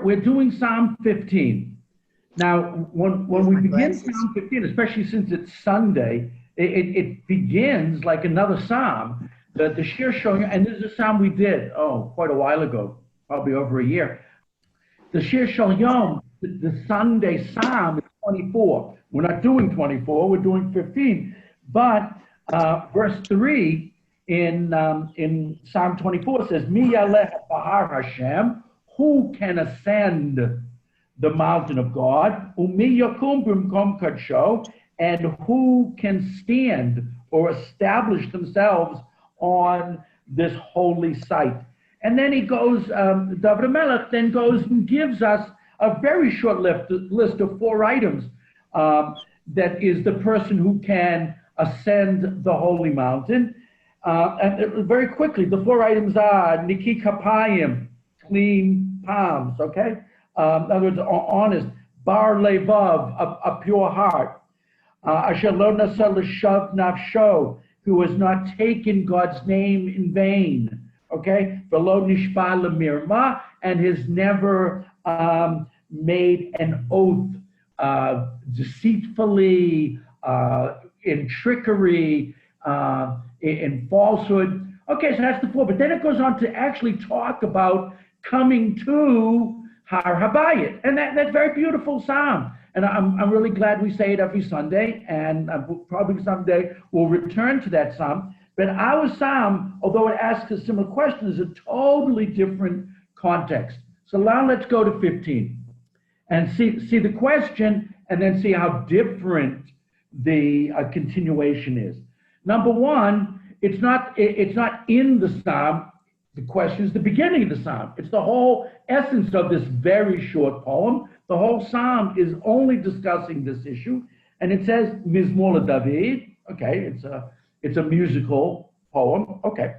we're doing Psalm 15. Now, when we begin Psalm 15, especially since it's Sunday, it begins like another Psalm. The Shir showing, and this is a Psalm we did, quite a while ago, probably over a year. The Shir Yom, the Sunday Psalm is 24. We're not doing 24, we're doing 15. But verse 3 in Psalm 24 says, Mi yalech bahar Hashem, who can ascend the mountain of God, Umi yakum b'mkom kadsho, and who can stand or establish themselves on this holy site. And then he goes, David Melech then goes and gives us a very short list of 4 items. That is the person who can ascend the holy mountain. And very quickly, the 4 items are Niki Kapayim, clean palms, okay? In other words, honest. Bar Levav, a pure heart. Asher lo nasa l'shav nafsho, who has not taken God's name in vain, okay? V'lo nishba l'mirma, and has never made an oath deceitfully, in trickery, in falsehood. Okay, so that's the 4. But then it goes on to actually talk about coming to Har Habayit, and that's a very beautiful psalm. And I'm really glad we say it every Sunday, and probably someday we'll return to that psalm. But our psalm, although it asks a similar question, is a totally different context. So now let's go to 15 and see the question, and then see how different the continuation is. Number 1, it's not in the psalm. The question is the beginning of the psalm. It's the whole essence of this very short poem. The whole psalm is only discussing this issue, and it says Mizmor David. Okay, it's a musical poem. Okay,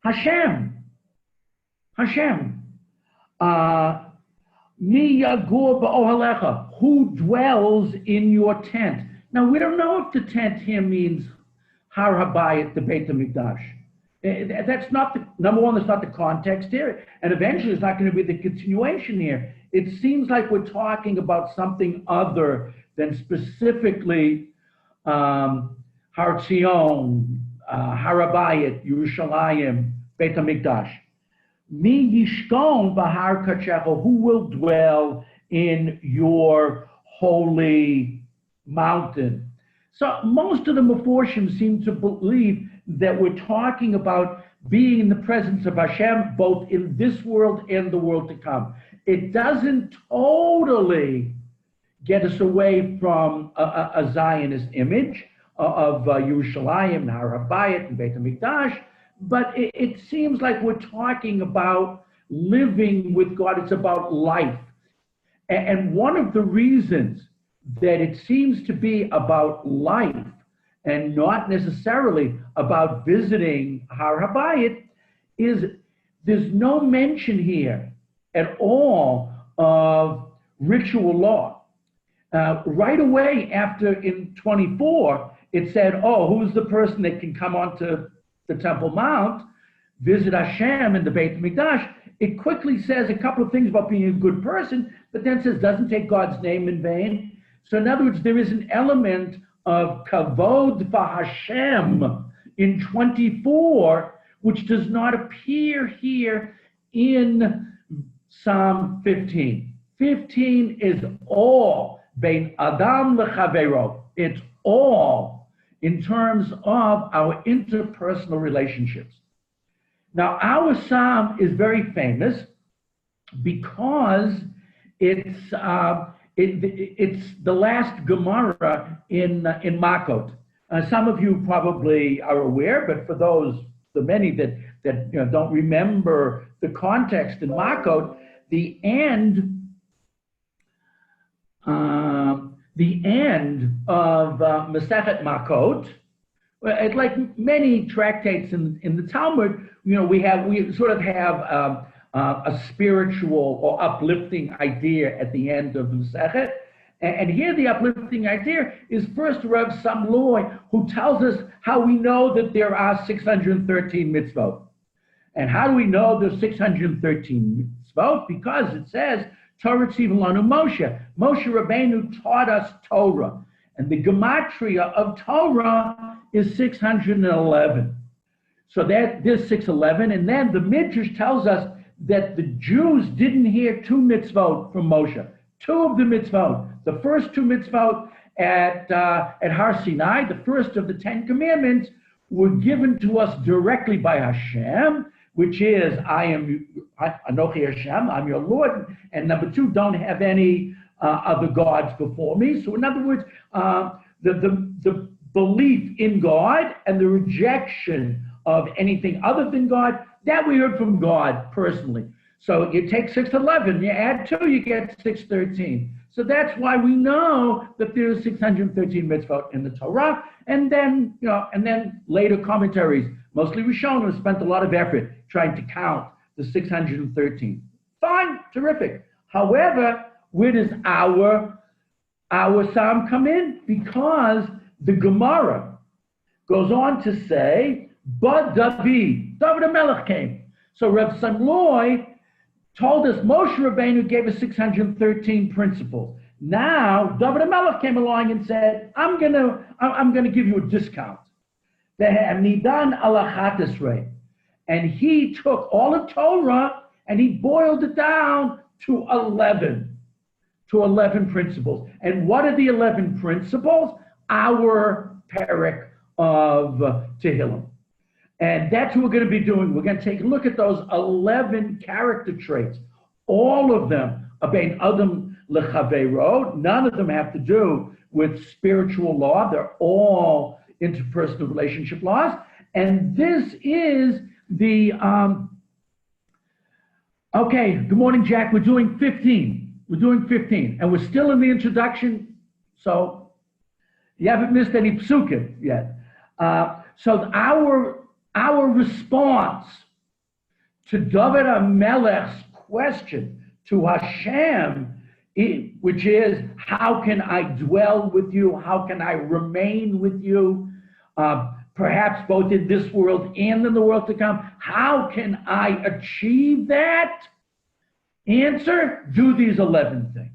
Hashem, Mi yagur ba'ohalecha, who dwells in your tent. Now we don't know if the tent here means Har Habayit, the Beit HaMikdash. That's not the, number 1, that's not the context here. And eventually it's not going to be the continuation here. It seems like we're talking about something other than specifically Har Tzion, Har Habayit, Yerushalayim, Beit HaMikdash. Mi yishkon b'har kadshecha, who will dwell in your holy mountain. So most of the Meforshim seem to believe that we're talking about being in the presence of Hashem, both in this world and the world to come. It doesn't totally get us away from a Zionist image of Yerushalayim, Har Habayit, and Beit HaMikdash, but it seems like we're talking about living with God. It's about life. And one of the reasons that it seems to be about life and not necessarily about visiting Har Habayit is there's no mention here at all of ritual law. Right away after in 24, it said, who's the person that can come onto the Temple Mount, visit Hashem in the Beit HaMikdash? It quickly says a couple of things about being a good person, but then says doesn't take God's name in vain. So in other words, there is an element of kavod v'Hashem in 24, which does not appear here in Psalm 15. 15 is all bein adam lechavero. It's all in terms of our interpersonal relationships. Now, our psalm is very famous because it's the last Gemara in Makot. Some of you probably are aware, but for the many that don't remember the context in Makot, the end of Masechet Makot, like many tractates in the Talmud, we sort of have a spiritual or uplifting idea at the end of the Masechet. And here the uplifting idea is first Rav Samloi, who tells us how we know that there are 613 mitzvot. And how do we know there's 613 mitzvot? Because it says, Torah Tziva Lanu Moshe. Moshe Rabbeinu taught us Torah. And the gematria of Torah is 611. So there's 611. And then the Midrash tells us that the Jews didn't hear two mitzvot from Moshe. Two of the mitzvot. The first two mitzvot at Har Sinai, the first of the 10 commandments, were given to us directly by Hashem, which is, Anochi Hashem, I'm your Lord. And number two, don't have any other gods before me. So in other words, the belief in God and the rejection of anything other than God, that we heard from God personally. So you take 611, you add 2, you get 613. So that's why we know that there's 613 mitzvot in the Torah. And then, later commentaries, mostly Rishonim, spent a lot of effort trying to count the 613. Fine, terrific. However, where does our psalm come in? Because the Gemara goes on to say, but David HaMelech came. So Reb Samloy told us Moshe Rabbeinu gave us 613 principles. Now David HaMelech came along and said, I'm gonna give you a discount. Nidan ala chatasrei. And he took all of Torah and he boiled it down to 11 principles. And what are the 11 principles? Our parak of Tehillim. And that's what we're going to be doing. We're going to take a look at those 11 character traits. All of them are bein adam lechaveiro. None of them have to do with spiritual law. They're all interpersonal relationship laws. And this is the, okay, good morning, Jack. We're doing 15. And we're still in the introduction. So you haven't missed any psukim yet. So our response to David HaMelech's question to Hashem, which is, how can I dwell with you? How can I remain with you? Perhaps both in this world and in the world to come. How can I achieve that? Answer, do these 11 things.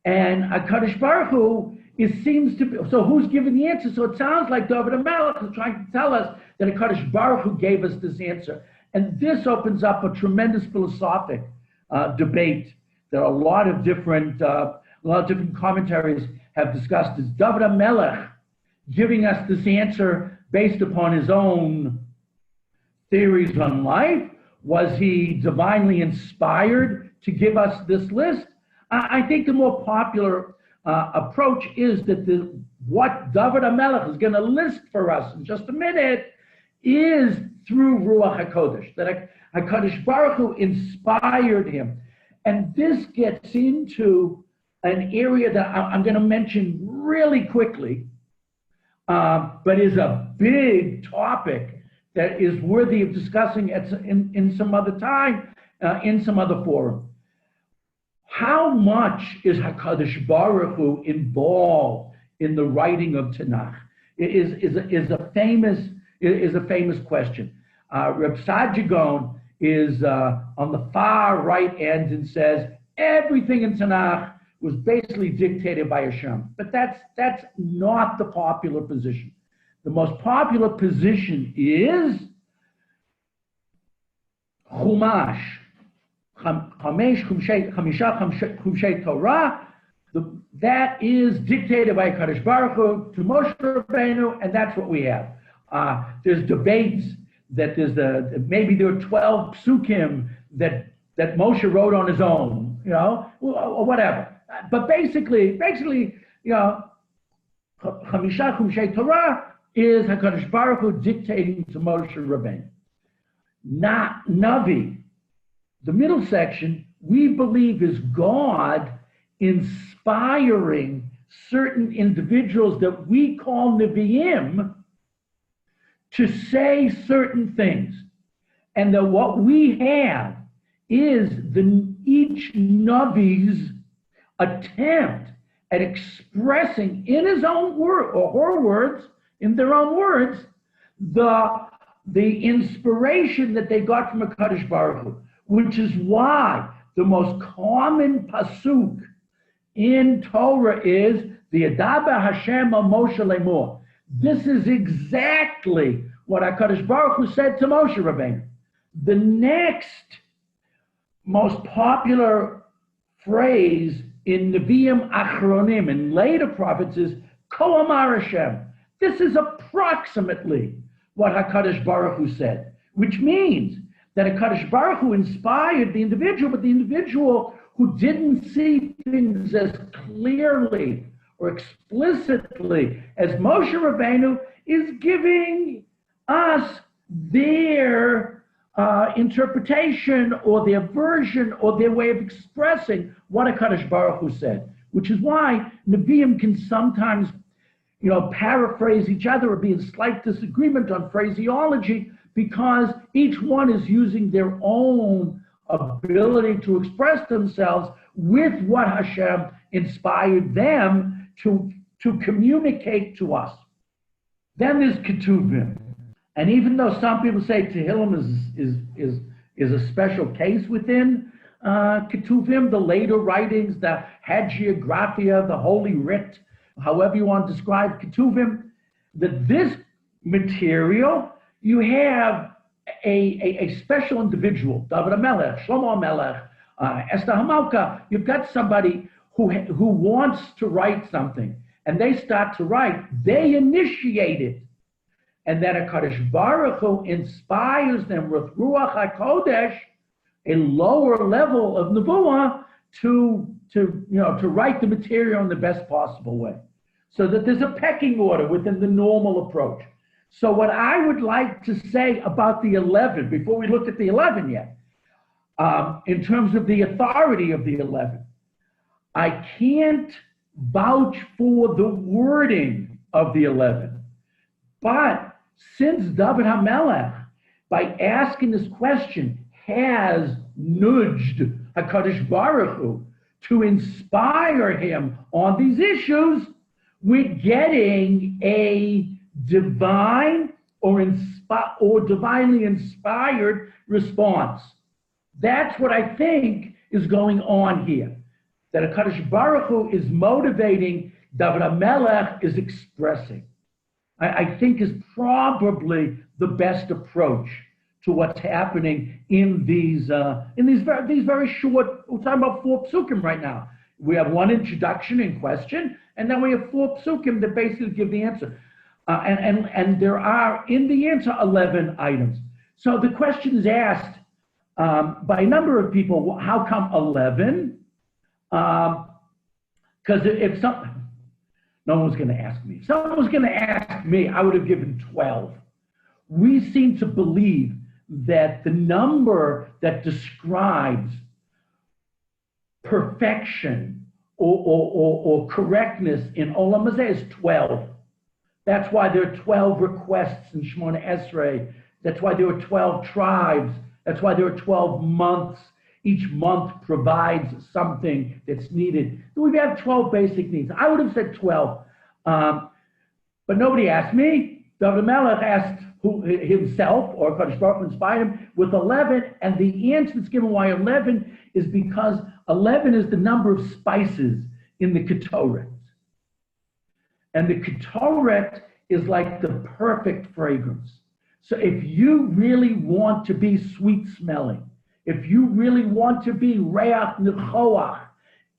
And HaKadosh Baruch Hu, it seems to be, so who's giving the answer? So it sounds like David HaMelech is trying to tell us that HaKadosh Baruch Hu gave us this answer. And this opens up a tremendous philosophic debate that a lot of different commentaries have discussed. Is David HaMelech giving us this answer based upon his own theories on life? Was he divinely inspired to give us this list? I think the more popular approach is that what David HaMelech is going to list for us in just a minute is through Ruach HaKodesh, that HaKadosh Baruch Hu inspired him. And this gets into an area that I'm going to mention really quickly, but is a big topic that is worthy of discussing in some other time, in some other forum. How much is HaKadosh Baruch Hu involved in the writing of Tanakh? Is a famous question. Reb Sajagon is on the far right end and says everything in Tanakh was basically dictated by Hashem. But that's not the popular position. The most popular position is Chumash, Chamisha Chumshei Torah. That is dictated by Kadosh Baruch Hu to Moshe Rabbeinu, and that's what we have. There's debates that maybe there are 12 psukim that Moshe wrote on his own, or whatever. But basically, Chamisha Chumshei Torah is HaKadosh Baruch Hu dictating to Moshe Rabbeinu. Not Navi. The middle section, we believe, is God inspiring certain individuals that we call Nevi'im to say certain things. And that what we have is each Navi's attempt at expressing in his own word or her words, in their own words, the the inspiration that they got from HaKadosh Baruch Hu, which is why the most common pasuk in Torah is the Adaber Hashem al Moshe Lemor. This is exactly what HaKadosh Baruch Hu said to Moshe Rabbeinu. The next most popular phrase in Nevi'im Achronim, in later prophets, is Ko Amar Hashem. This is approximately what HaKadosh Baruch Hu said, which means that HaKadosh Baruch Hu inspired the individual, but the individual who didn't see things as clearly or explicitly as Moshe Rabbeinu is giving us their interpretation or their version or their way of expressing what HaKadosh Baruch Hu said, which is why Nevi'im can sometimes, paraphrase each other or be in slight disagreement on phraseology, because each one is using their own ability to express themselves with what Hashem inspired them to communicate to us. Then there's Ketuvim. And even though some people say Tehillim is a special case within Ketuvim, the later writings, the Hagiographia, the Holy Writ, however you want to describe Ketuvim, that this material, you have a special individual, David HaMelech, Shlomo HaMelech, Esther HaMalka. You've got somebody who wants to write something, and they start to write. They initiate it, and then HaKadosh Baruch Hu inspires them with Ruach HaKodesh, a lower level of Nevuah, to write the material in the best possible way, so that there's a pecking order within the normal approach. So what I would like to say about the 11, before we look at the 11 yet, in terms of the authority of the 11, I can't vouch for the wording of the 11. But since David HaMelech, by asking this question, has nudged HaKadosh Baruch Hu to inspire him on these issues, we're getting a divine or divinely inspired response. That's what I think is going on here. That HaKadosh Baruch Hu is motivating, David HaMelech is expressing. I think is probably the best approach to what's happening in these very short. We're talking about 4 psukim right now. We have one introduction in question, and then we have 4 psukim that basically give the answer. And there are in the answer 11 items. So the question is asked by a number of people. How come 11? Because no one was going to ask me. If someone was going to ask me, I would have given 12. We seem to believe that the number that describes perfection or correctness in Olam Hazeh is 12. That's why there are 12 requests in Shemona Esrei. That's why there are 12 tribes. That's why there are 12 months. Each month provides something that's needed. We have 12 basic needs. I would have said 12, but nobody asked me. David HaMelech asked himself, or HaKadosh Baruch Hu inspired him with 11, and the answer that's given why 11 is because 11 is the number of spices in the Ketoret. And the Ketoret is like the perfect fragrance. So if you really want to be sweet smelling, if you really want to be reach nechoach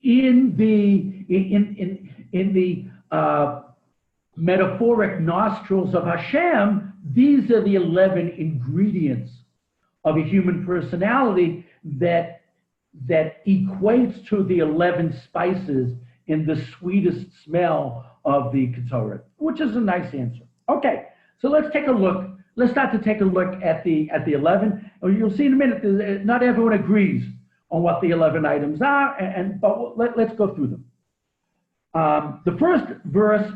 in the metaphoric nostrils of Hashem, these are the 11 ingredients of a human personality that equates to the 11 spices in the sweetest smell of the Ketoret, which is a nice answer. Okay, so let's take a look. Let's start to take a look at the 11. You'll see in a minute, not everyone agrees on what the 11 items are, but let's go through them. The first verse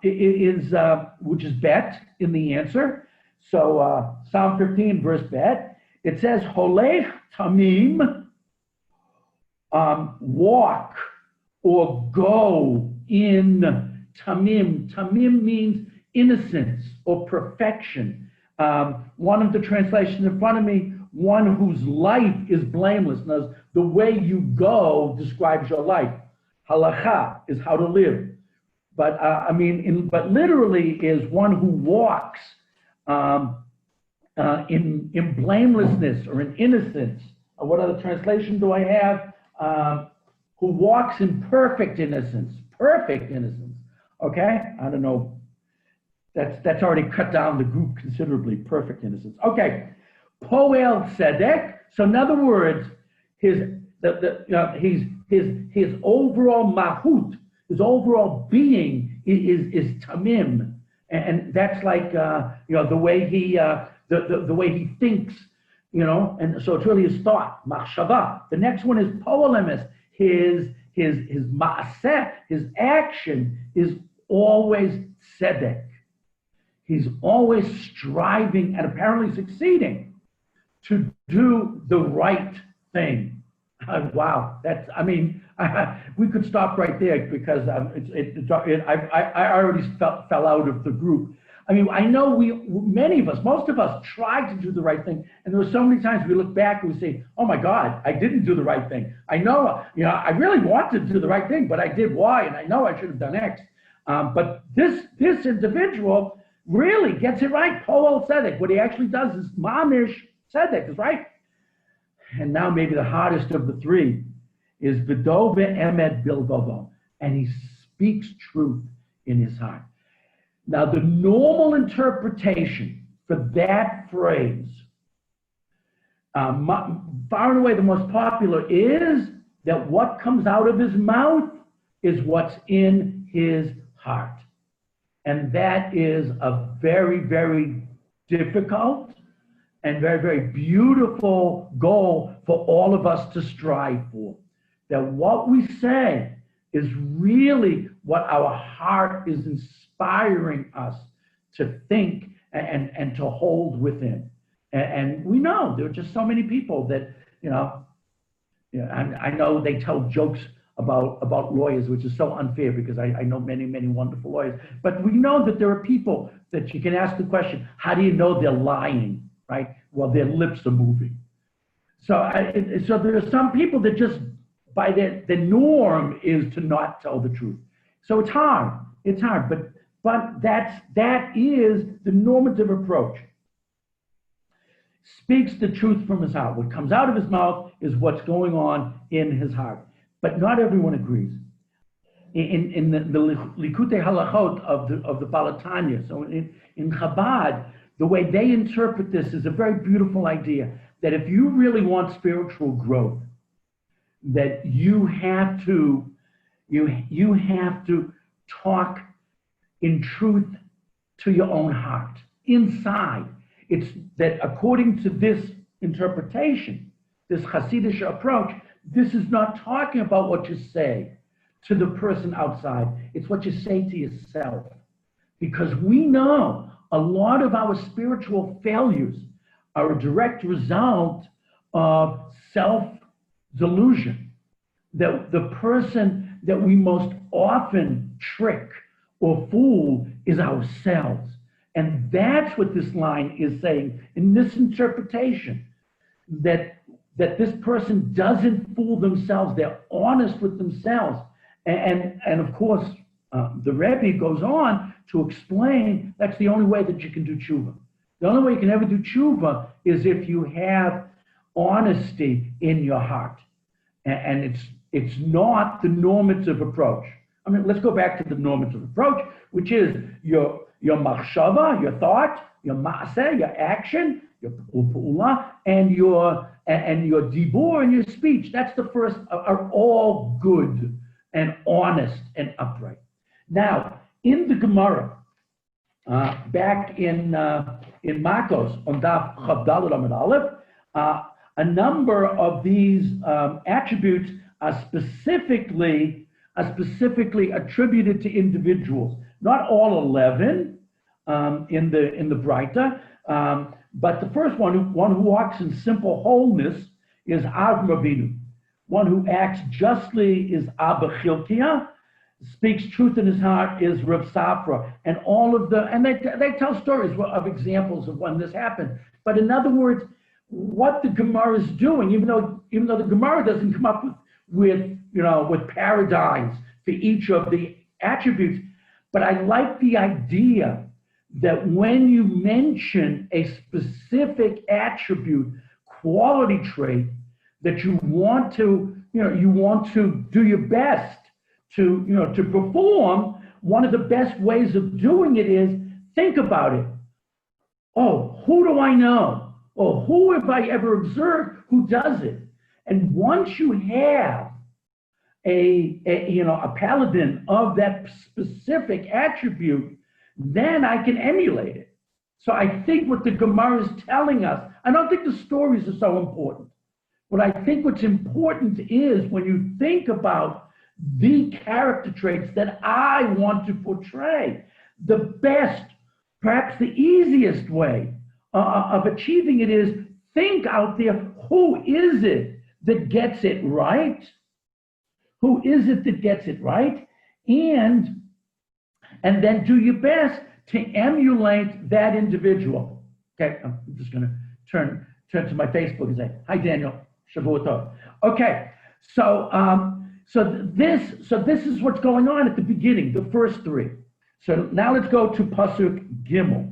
is which is Bet in the answer. So Psalm 15, verse Bet. It says, Holech Tamim, walk or go in Tamim. Tamim means innocence or perfection. One of the translations in front of me, one whose life is blameless. Now, the way you go describes your life. Halacha is how to live. But but literally is one who walks in blamelessness or in innocence. What other translation do I have? Who walks in perfect innocence. Perfect innocence. Okay? I don't know. That's already cut down the group considerably. Perfect innocence. Okay. Poel Tzedek. So in other words, his overall mahut, his overall being is tamim, and that's like the way he the way he thinks, and so it's really his thought, machshava. The next one is poel emes. His maaseh, his action is always tzedek. He's always striving and apparently succeeding to do the right thing. Wow, we could stop right there because I already fell out of the group. I know many of us, most of us tried to do the right thing, and there were so many times we look back and we say, oh my God, I didn't do the right thing. I know, I really wanted to do the right thing, but I did Y, and I know I should have done X. But this individual really gets it right. Poel Tzedek. What he actually does is mamish tzedek, is right. And now maybe the hardest of the three is v'dove emet bilvovo, and he speaks truth in his heart. Now the normal interpretation for that phrase, far and away the most popular, is that what comes out of his mouth is what's in his heart. And that is a very, very difficult and very, very beautiful goal for all of us to strive for. That what we say is really what our heart is inspiring us to think and to hold within. And we know there are just so many people that, I know they tell jokes about lawyers, which is so unfair because I know many, many wonderful lawyers. But we know that there are people that you can ask the question, how do you know they're lying, right? Well, their lips are moving. So there are some people that just, by the norm is to not tell the truth. So it's hard, but that is the normative approach. Speaks the truth from his heart. What comes out of his mouth is what's going on in his heart. But not everyone agrees. In the Likutei Halachot of the Balatanya, so in Chabad, the way they interpret this is a very beautiful idea, that if you really want spiritual growth, that you have to talk in truth to your own heart, inside. It's that according to this interpretation, this Hasidic approach, this is not talking about what you say to the person outside. It's what you say to yourself. Because we know a lot of our spiritual failures are a direct result of self-delusion. That the person that we most often trick or fool is ourselves. And that's what this line is saying in this interpretation, that this person doesn't fool themselves. They're honest with themselves. And of course, the Rabbi goes on to explain that's the only way that you can do tshuva. The only way you can ever do tshuva is if you have honesty in your heart. And it's not the normative approach. Let's go back to the normative approach, which is your machshava, your thought, your maaseh, your action, your pu'ula, and your dibur and your speech. That's the first, are all good and honest and upright. Now, in the Gemara, back in Makos on Daf Chavdalad Amud Aleph, a number of these attributes are specifically attributed to individuals. Not all 11 in the Breita, but the first one who walks in simple wholeness is Avram Avinu. One who acts justly is Abba Chilkiah, speaks truth in his heart is Rav Safra, and they tell stories of examples of when this happened. But in other words, what the Gemara is doing, even though the Gemara doesn't come up with paradigms for each of the attributes, but I like the idea that when you mention a specific attribute, quality trait that you want to do your best to perform, one of the best ways of doing it is think about it. Oh, who do I know? Or who have I ever observed who does it? And once you have a paladin of that specific attribute, then I can emulate it. So I think what the Gemara is telling us, I don't think the stories are so important. What I think what's important is when you think about the character traits that I want to portray, the best, perhaps the easiest way of achieving it is think out there, who is it that gets it right? Who is it that gets it right? And then do your best to emulate that individual. Okay, I'm just going to turn to my Facebook and say, "Hi, Daniel, Shavua Tov." Okay, so this is what's going on at the beginning, the first three. So now let's go to Pasuk Gimel.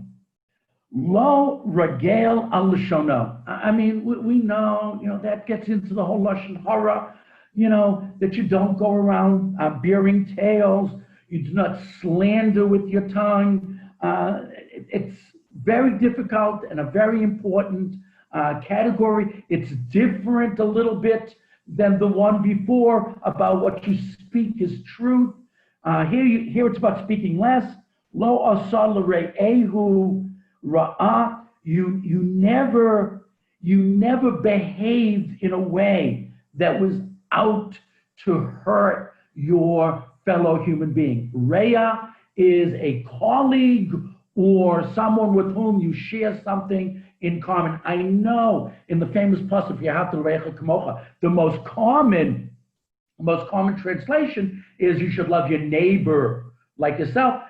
Lo regel al Lashono. I mean, we know, that gets into the whole Lashon Hara, that you don't go around bearing tales. You do not slander with your tongue. It's very difficult and a very important category. It's different a little bit than the one before about what you speak is truth. Here it's about speaking less. Lo asal re'ehu ra'ah. You never behaved in a way that was out to hurt your fellow human being. Re'ah is a colleague or someone with whom you share something in common. I know in the famous pasuk, V'ahavta l're'echa kamocha, the most common translation is you should love your neighbor like yourself.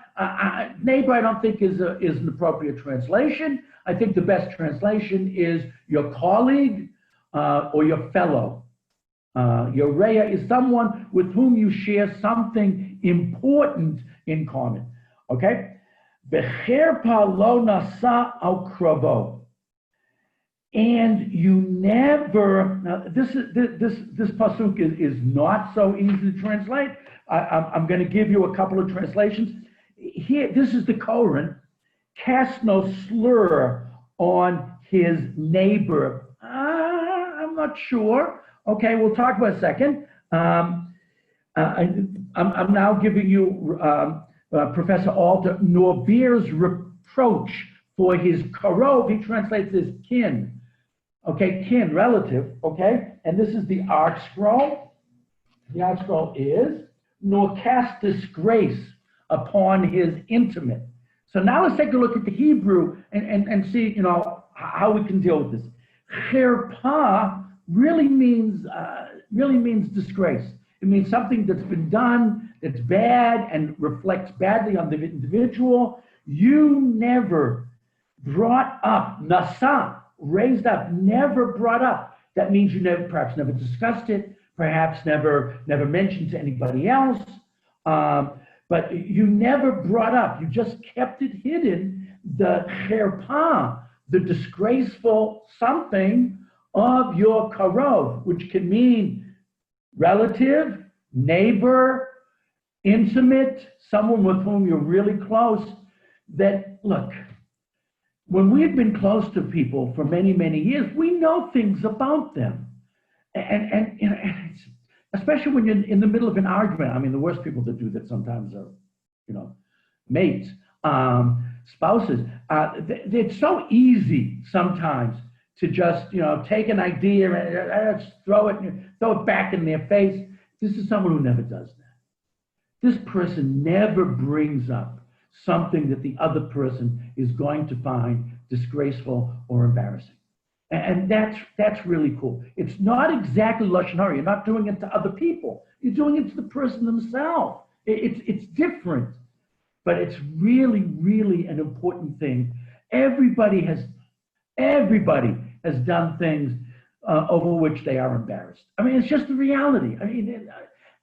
Neighbor, I don't think is an appropriate translation. I think the best translation is your colleague or your fellow. Your re'ah is someone with whom you share something important in common. Okay? B'cherpa lo nasa al kravo. And you never, now this pasuk is not so easy to translate. I'm going to give you a couple of translations. Here, this is the Koran. Cast no slur on his neighbor. I'm not sure. Okay, we'll talk about a second. I'm now giving you Professor Alter, nor bears reproach for his karov. He translates as kin. Okay, kin, relative, okay? And this is the Art Scroll. The Art Scroll is, nor cast disgrace upon his intimate. So now let's take a look at the Hebrew and see, how we can deal with this. Cherpa really means disgrace. It means something that's been done, that's bad and reflects badly on the individual. You never brought up, nasa, raised up, never brought up. That means you perhaps never discussed it, perhaps never mentioned to anybody else, but you never brought up. You just kept it hidden. The cherpa, the disgraceful something of your karov, which can mean relative, neighbor, intimate, someone with whom you're really close. That, look, when we've been close to people for many, many years, we know things about them. And it's, especially when you're in the middle of an argument. I mean, the worst people that do that sometimes are, mates, spouses. It's so easy sometimes to just, take an idea and throw it back in their face. This is someone who never does that. This person never brings up something that the other person is going to find disgraceful or embarrassing. And that's really cool. It's not exactly Lashon Hara. You're not doing it to other people. You're doing it to the person themselves. It's different, but it's really, really an important thing. Everybody has done things over which they are embarrassed. I mean, it's just the reality. I mean,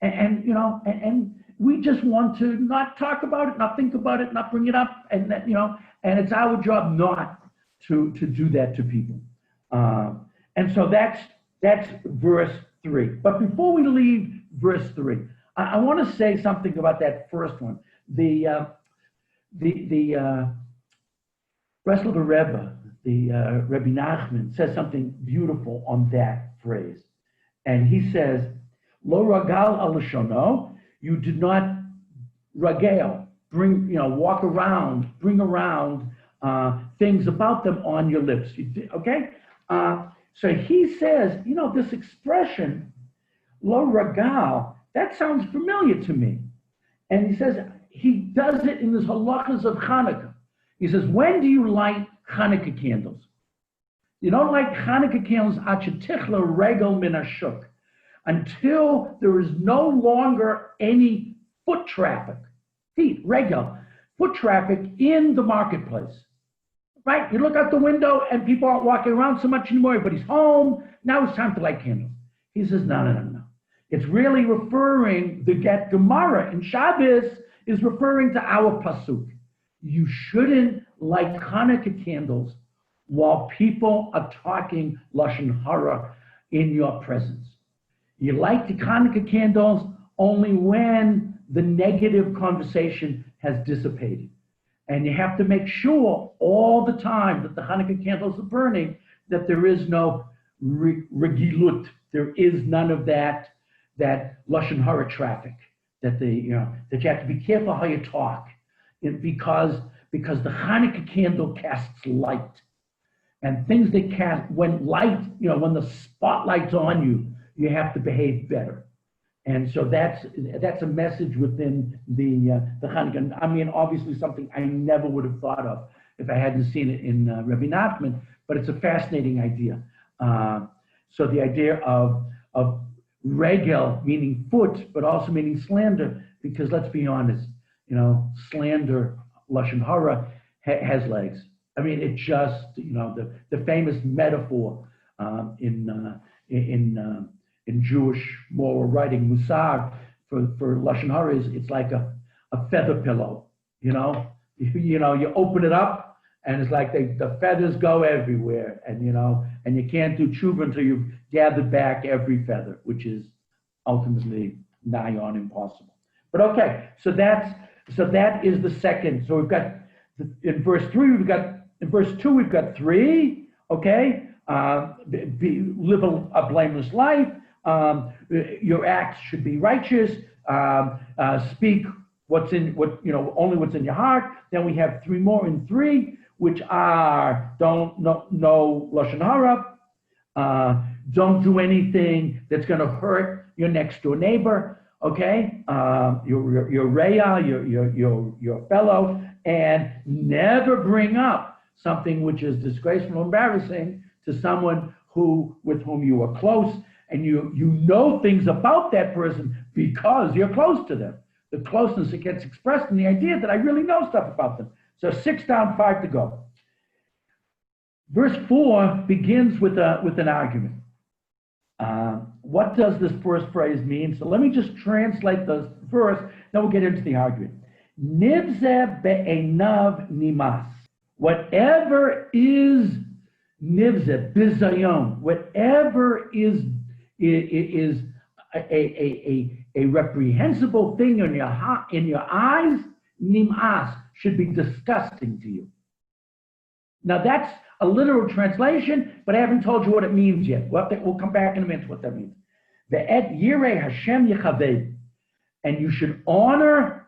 and we just want to not talk about it, not think about it, not bring it up, and that, and it's our job not to do that to people. And so that's verse 3. But before we leave verse 3, I want to say something about that first one. The Breslov Rebbe, the Rabbi Nachman, says something beautiful on that phrase. And he says, Lo ragal al lashono, you did not regale, walk around, bring around things about them on your lips. Okay? So he says, this expression, lo ragal, that sounds familiar to me. And he says, he does it in his halachas of Hanukkah. He says, when do you light Hanukkah candles? You don't light Hanukkah candles achetichla regel min hashuk, until there is no longer any foot traffic, foot traffic in the marketplace. Right? You look out the window and people aren't walking around so much anymore. Everybody's home. Now it's time to light candles. He says, no. It's really referring, the Get Gemara in Shabbos is referring to our pasuk. You shouldn't light Hanukkah candles while people are talking Lashon Hara in your presence. You light the Hanukkah candles only when the negative conversation has dissipated. And you have to make sure all the time that the Hanukkah candles are burning, that there is no regilut. There is none of that Lashon Hara traffic, that you have to be careful how you talk, because the Hanukkah candle casts light. And things that cast, when light, when the spotlight's on you, you have to behave better. And so that's a message within the Hanukkah. I mean, obviously something I never would have thought of if I hadn't seen it in Rabbi Nachman, but it's a fascinating idea. So the idea of regel, meaning foot, but also meaning slander, because let's be honest, slander, Lashon Hara, has legs. I mean, it just, the famous metaphor in Jewish moral writing, Musar, for Lashon Hara is, it's like a feather pillow, you open it up and it's like the feathers go everywhere, and you can't do tshuva until you've gathered back every feather, which is ultimately nigh on impossible. But okay, so that is the second. So we've got, in verse 2, we've got 3, okay? Live a blameless life. Your acts should be righteous. Speak only what's in your heart. Then we have 3 more in 3, which are no Lashon Hara. Don't do anything that's going to hurt your next door neighbor. Okay, your Reya, your fellow, and never bring up something which is disgraceful or embarrassing to someone with whom you are close, and you know things about that person because you're close to them. The closeness, it gets expressed in the idea that I really know stuff about them. So 6 down, 5 to go. Verse 4 begins with an argument. What does this first phrase mean? So let me just translate the verse, then we'll get into the argument. Nivze be'enav nimas. Whatever is nivze, bizayon, whatever is a reprehensible thing in your eyes, nimas, should be disgusting to you. Now that's a literal translation, but I haven't told you what it means yet. We'll come back in a minute to what that means. Ve'et yirei Hashem yechaved, and you should honor.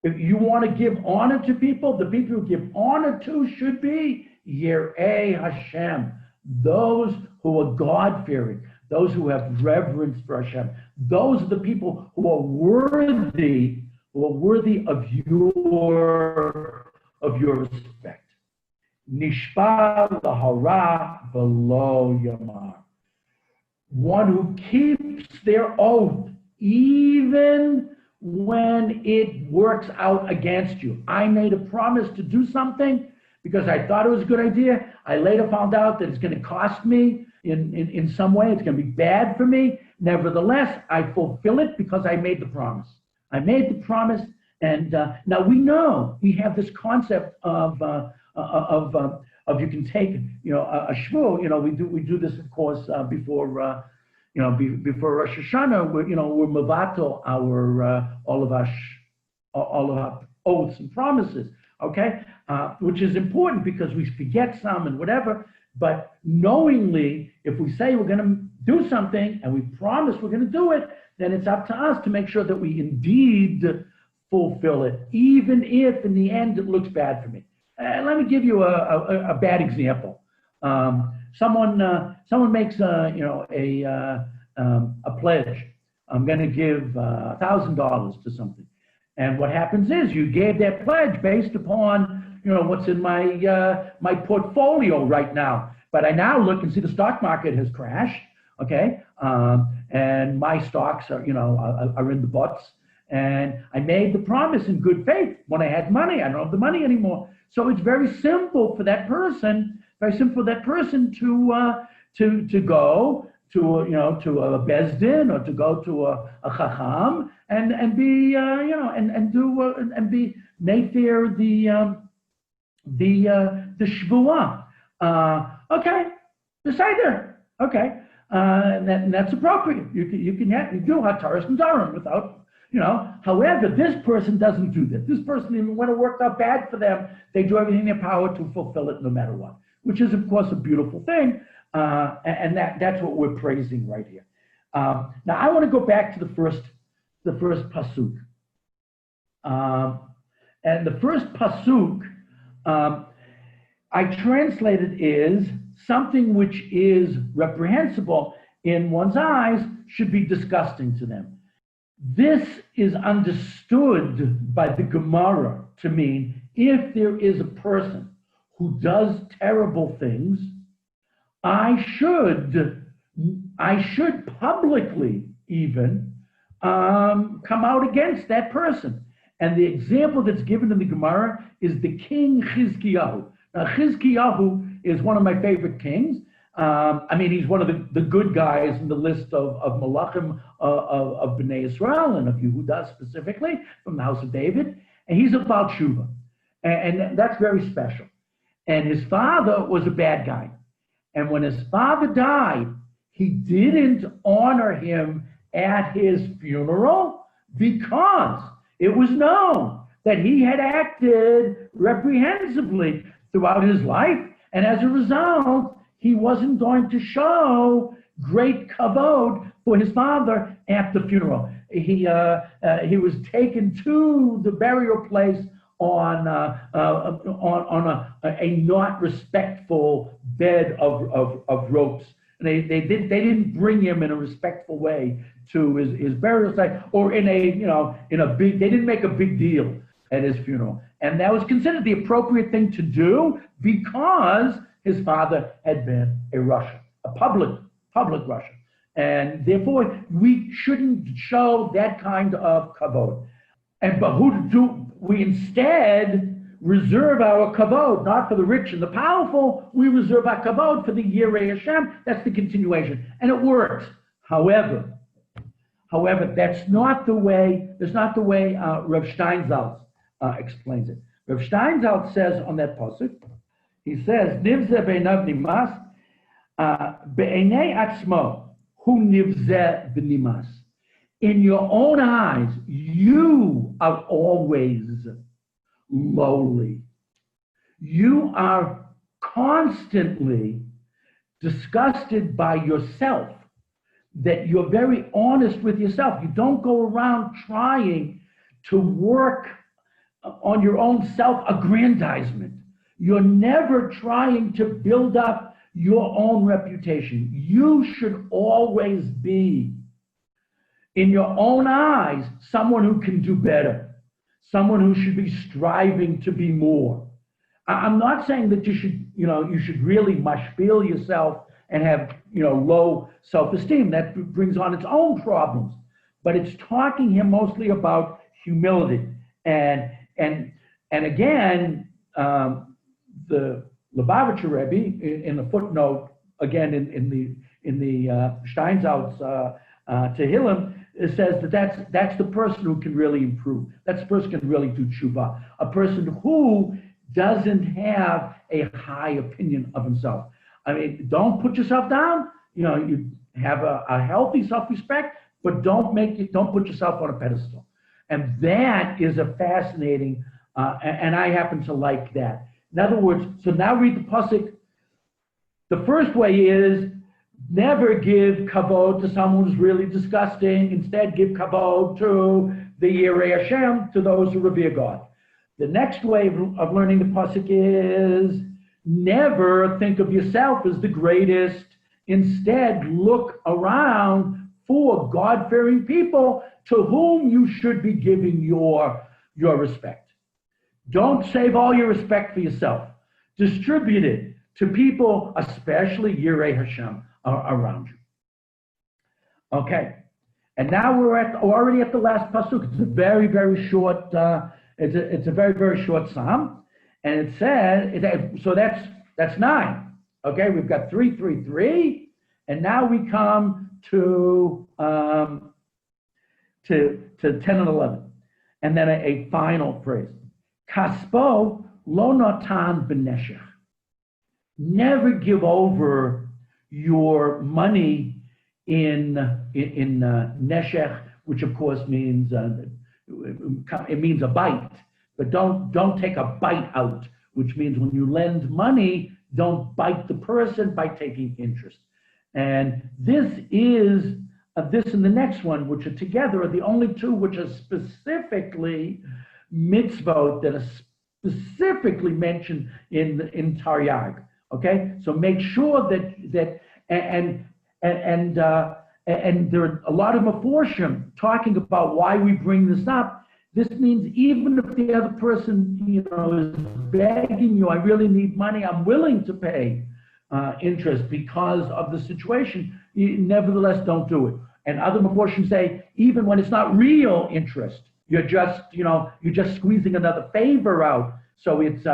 If you want to give honor to people, the people you give honor to should be yirei Hashem, those who are God-fearing, those who have reverence for Hashem. Those are the people who are worthy of your respect. Nishpa lahara v'lo yamar. One who keeps their oath even when it works out against you. I made a promise to do something because I thought it was a good idea. I later found out that it's going to cost me in some way. It's going to be bad for me. Nevertheless, I fulfill it because I made the promise. I made the promise, and now we know we have this concept of you can take a shvu. We do this of course before before Rosh Hashanah. We're mevatel all of our oaths and promises. Okay, which is important because we forget some and whatever. But knowingly, if we say we're going to do something and we promise we're going to do it, then it's up to us to make sure that we indeed fulfill it, even if in the end it looks bad for me. Let me give you a bad example. Someone makes a pledge. I'm going to give $1,000 to something, and what happens is you gave that pledge based upon what's in my portfolio right now. But I now look and see the stock market has crashed. Okay, and my stocks are in the butts. And I made the promise in good faith when I had money. I don't have the money anymore. So it's very simple for that person. Very simple for that person to go to a bezdin or to go to a chacham and be mefer the shvuah. Okay, beseder. Okay, and that's appropriate. You can do hataras and darim without. However, this person doesn't do that. This person, even when it worked out bad for them, they do everything in their power to fulfill it no matter what, which is, of course, a beautiful thing. And that's what we're praising right here. Now, I want to go back to the first pasuk. And the first pasuk, I translated is something which is reprehensible in one's eyes should be disgusting to them. This is understood by the Gemara to mean if there is a person who does terrible things, I should publicly even come out against that person. And the example that's given in the Gemara is the king Chizkiyahu. Now, Chizkiyahu is one of my favorite kings. He's one of the good guys in the list of Malachim of Bnei Israel and of Yehuda specifically from the house of David. And he's a Baal Tshuva. And that's very special. And his father was a bad guy. And when his father died, he didn't honor him at his funeral because it was known that he had acted reprehensibly throughout his life. And as a result, he wasn't going to show great kavod for his father at the funeral. He was taken to the burial place on a not respectful bed of ropes. And they didn't bring him in a respectful way to his burial site, or in a big. They didn't make a big deal at his funeral, and that was considered the appropriate thing to do because his father had been a Russian, a public Russian, and therefore we shouldn't show that kind of kavod. But who do we instead reserve our kavod, not for the rich and the powerful? We reserve our kavod for the Yirei Hashem. That's the continuation, and it works. However, that's not the way. That's not the way Rav Steinsaltz explains it. Rav Steinsaltz says on that pasuk, he says, "Nivze beinav nimas be'enei atzmo hu nivze b'nimas." In your own eyes, you are always lowly. You are constantly disgusted by yourself, that you're very honest with yourself. You don't go around trying to work on your own self-aggrandizement. You're never trying to build up your own reputation. You should always be, in your own eyes, someone who can do better, someone who should be striving to be more. I'm not saying that you should really mashpil yourself and have low self-esteem. That brings on its own problems. but it's talking here mostly about humility. And and and again, the Lubavitcher Rebbe in the footnote again in the Steinsaltz Tehillim, it says that's the person who can really improve. That's the person who can really do tshuva. A person who doesn't have a high opinion of himself. I mean, don't put yourself down. You know, you have a healthy self-respect, but don't put yourself on a pedestal. And that is a fascinating, and I happen to like that. In other words, so now read the pasuk. The first way is never give kavod to someone who's really disgusting. Instead, give kavod to the Yirei Hashem, to those who revere God. The next way of learning the pasuk is never think of yourself as the greatest. Instead, look around for God-fearing people to whom you should be giving your respect. Don't save all your respect for yourself. Distribute it to people, especially Yirei Hashem, around you. Okay, and now we're already at the last pasuk. It's a very, very short. It's a very, very short psalm, and it says so. That's 9. Okay, we've got 3, 3, 3, and now we come to 10 and 11, and then a final phrase. Kaspo lo natan b'neshech. Never give over your money in neshech, which of course means it means a bite, but don't take a bite out, which means when you lend money, don't bite the person by taking interest. And this and the next one, which are together, are the only two which are specifically mitzvot that are specifically mentioned in Taryag. Okay, so make sure that and there are a lot of maforshim talking about why we bring this up. This means even if the other person, is begging you, I really need money, I'm willing to pay interest because of the situation, you nevertheless don't do it. And other maforshim say, even when it's not real interest, you're just squeezing another favor out. So it's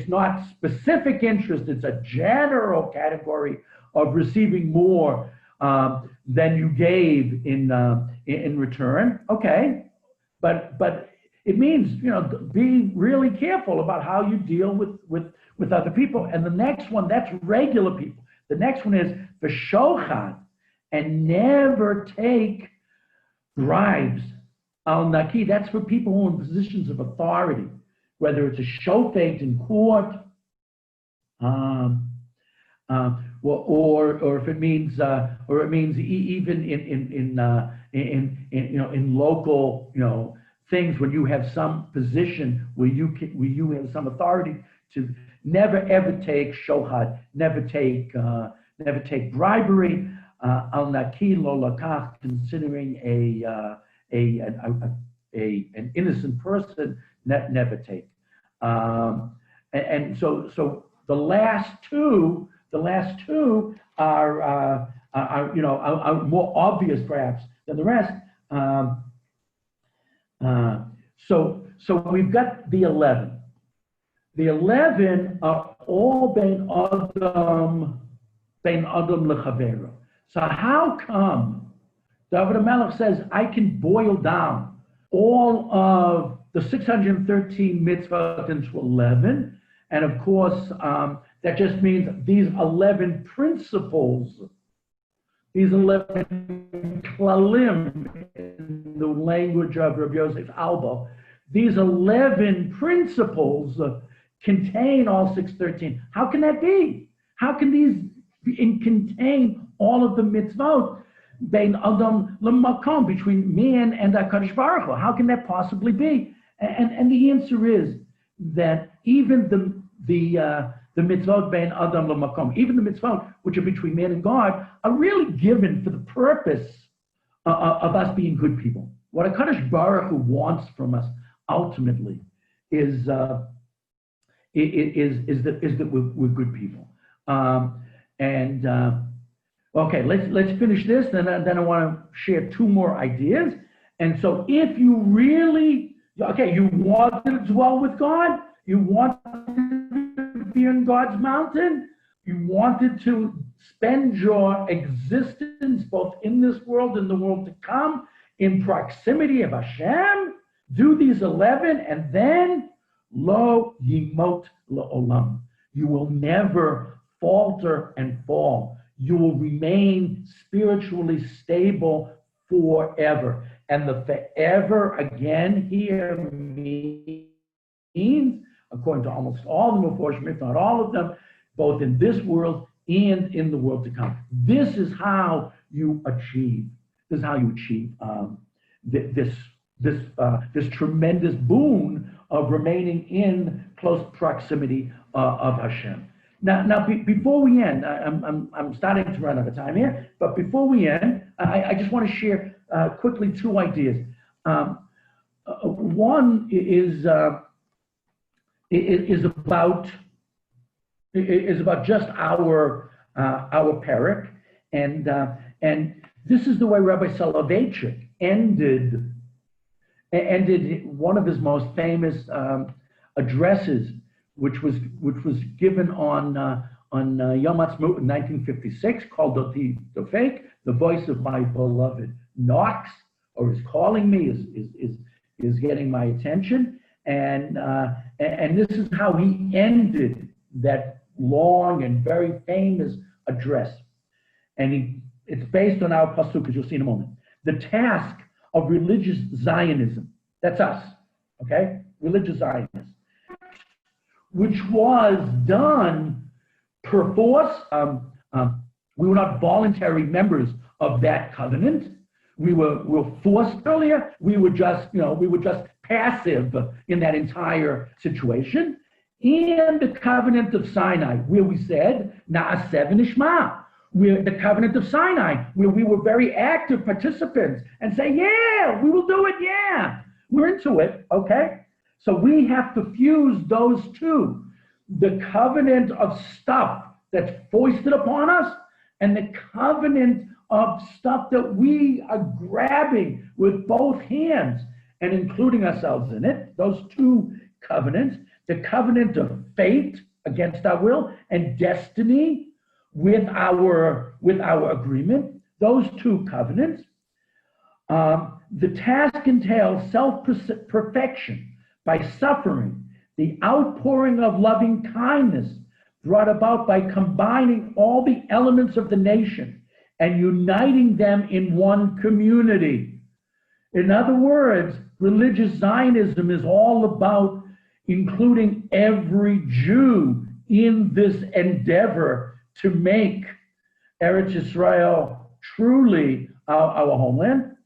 not specific interest, it's a general category of receiving more than you gave in return. Okay, but it means be really careful about how you deal with other people. And the next one, that's regular people. The next one is v'shochad, and never take bribes. Al naki, that's for people who are in positions of authority, whether it's a shofet in court, or if it means even in local things, when you have some position where you have some authority, to never ever take shohad, never take bribery. Al naki lo lakach, considering an innocent person, never take. And so the last two are more obvious perhaps than the rest. So we've got the 11. The 11 are all bein adam lechavero. So how come David HaMelech says I can boil down all of the 613 mitzvot into 11, and of course that just means these 11 principles, these 11 klalim, in the language of Rabbi Yosef Albo, these 11 principles contain all 613. How can that be? How can these contain all of the mitzvot? Bein adam l'makom, between man and HaKadosh Baruch Hu. How can that possibly be? And the answer is that even the mitzvot bein adam l'makom, even the mitzvot which are between man and God, are really given for the purpose of us being good people. What HaKadosh Baruch Hu wants from us ultimately is that we're good people. Okay, let's finish this, then I want to share two more ideas. And so if you really, okay, you want to dwell with God, you want to be in God's mountain, you wanted to spend your existence both in this world and the world to come in proximity of Hashem, do these 11, and then lo yimot la'olam. You will never falter and fall. You will remain spiritually stable forever. And the forever again here means, according to almost all the Meforshim, if not all of them, both in this world and in the world to come. This is how you achieve. This is how you achieve this tremendous boon of remaining in close proximity of Hashem. Now, before we end, I'm starting to run out of time here, but before we end, I just want to share quickly two ideas. One is about just our parak, and this is the way Rabbi Soloveitchik ended one of his most famous addresses, which was given on Yom Ha'atzmaut in 1956, called "The Fake," the voice of my beloved knocks, or is calling me, is getting my attention, and this is how he ended that long and very famous address, and it's based on our pasuk, as you'll see in a moment. The task of religious Zionism, that's us, okay? Religious Zionists, which was done perforce. We were not voluntary members of that covenant. We were forced earlier. We were just passive in that entire situation. And the covenant of Sinai, where we said, Na'aseh v'nishma. We're the covenant of Sinai, where we were very active participants and say, yeah, we will do it, yeah. We're into it, okay? So we have to fuse those two, the covenant of stuff that's foisted upon us and the covenant of stuff that we are grabbing with both hands and including ourselves in it, those two covenants, the covenant of fate against our will and destiny with our agreement, those two covenants. The task entails self-perfection by suffering, the outpouring of loving kindness brought about by combining all the elements of the nation and uniting them in one community. In other words, religious Zionism is all about including every Jew in this endeavor to make Eretz Israel truly our homeland,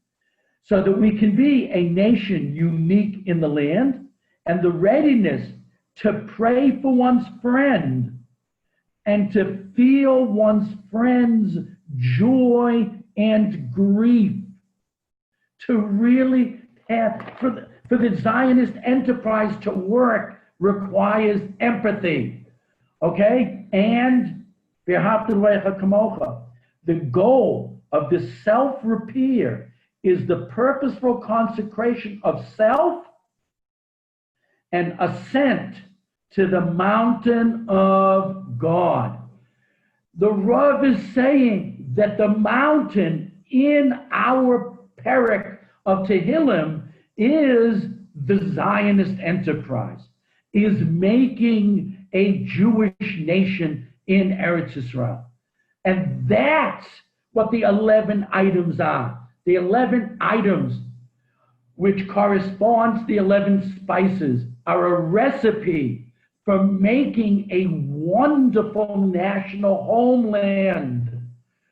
so that we can be a nation unique in the land, and the readiness to pray for one's friend and to feel one's friend's joy and grief, to really have, for the Zionist enterprise to work requires empathy, okay? And the goal of this self-repair is the purposeful consecration of self and ascent to the mountain of God. The Rav is saying that the mountain in our parak of Tehillim is the Zionist enterprise, is making a Jewish nation in Eretz Israel. And that's what the 11 items are. The 11 items, which corresponds to the 11 spices, are a recipe for making a wonderful national homeland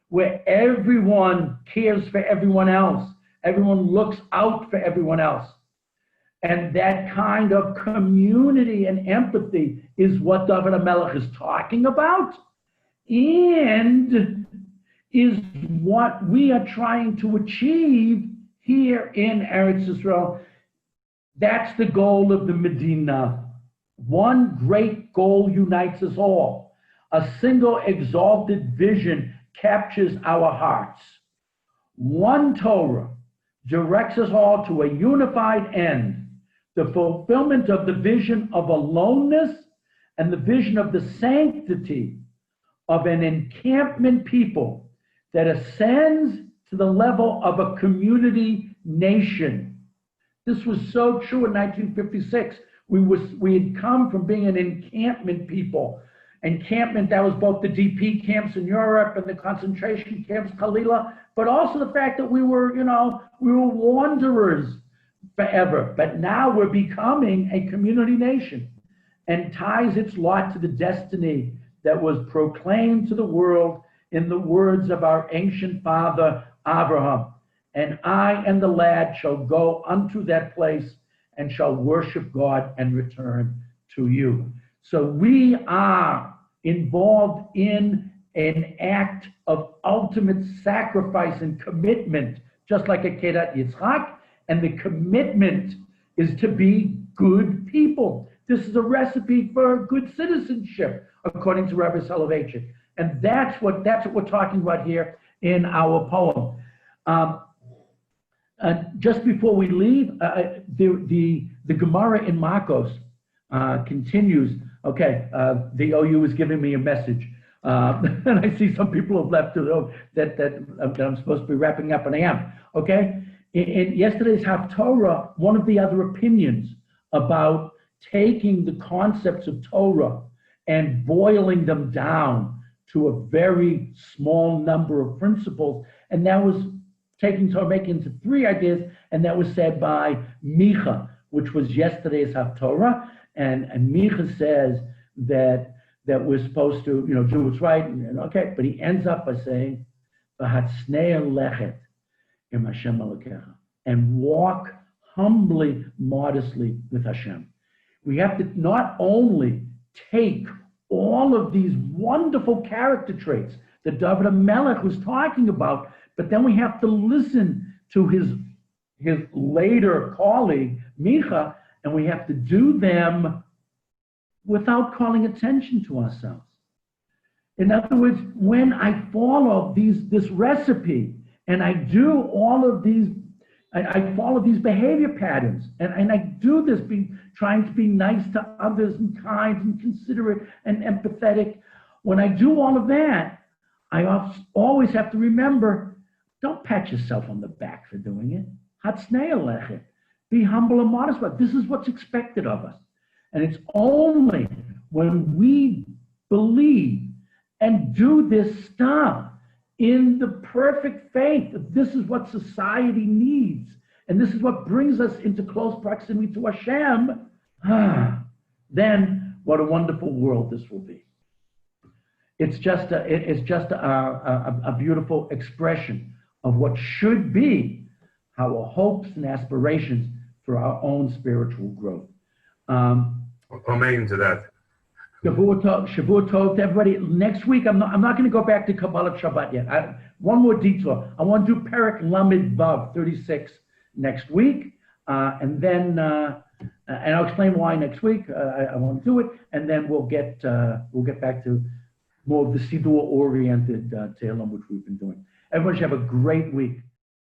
where everyone cares for everyone else. Everyone looks out for everyone else. And that kind of community and empathy is what David HaMelech is talking about, and is what we are trying to achieve here in Eretz Israel. That's the goal of the Medina. One great goal unites us all. A single exalted vision captures our hearts. One Torah directs us all to a unified end, the fulfillment of the vision of aloneness and the vision of the sanctity of an encampment people that ascends to the level of a community nation. This was so true in 1956. We had come from being an encampment people. Encampment, that was both the DP camps in Europe and the concentration camps, Kalila, but also the fact that we were wanderers forever. But now we're becoming a community nation and ties its lot to the destiny that was proclaimed to the world in the words of our ancient father, Abraham. And I and the lad shall go unto that place and shall worship God and return to you. So we are involved in an act of ultimate sacrifice and commitment, just like a Kedat Yitzchak, and the commitment is to be good people. This is a recipe for good citizenship, according to Rabbi Soloveitchik. And that's what we're talking about here in our poem. Just before we leave, the Gemara in Marcos continues. Okay, the OU is giving me a message. And I see some people have left that I'm supposed to be wrapping up, and I am. Okay, in yesterday's Haftorah, one of the other opinions about taking the concepts of Torah and boiling them down to a very small number of principles, and that was taking Torah, making into three ideas, and that was said by Micha, which was yesterday's Haftorah, and Micha says that we're supposed to, do what's right, and okay, but he ends up by saying, "V'hatsnei lechet im Hashem Elokecha," and walk humbly, modestly with Hashem. We have to not only take all of these wonderful character traits that David HaMelech was talking about, but then we have to listen to his later colleague, Micha, and we have to do them without calling attention to ourselves. In other words, when I follow this recipe and I do all of these, I follow these behavior patterns, and I do this trying to be nice to others and kind and considerate and empathetic. When I do all of that, I always have to remember, don't pat yourself on the back for doing it. Hatsnei lechet. Be humble and modest, but this is what's expected of us. And it's only when we believe and do this stuff in the perfect faith that this is what society needs, and this is what brings us into close proximity to Hashem, then what a wonderful world this will be. It's just a beautiful expression of what should be our hopes and aspirations for our own spiritual growth. Amen to that. Shavua Tov to everybody. Next week, I'm not going to go back to Kabbalah Shabbat yet. One more detour. I want to do Perek Lamed Vav 36 next week, and then and I'll explain why next week. I want to do it, and then we'll get back to more of the Siddur oriented Tehillim, which we've been doing. Everyone should have a great week.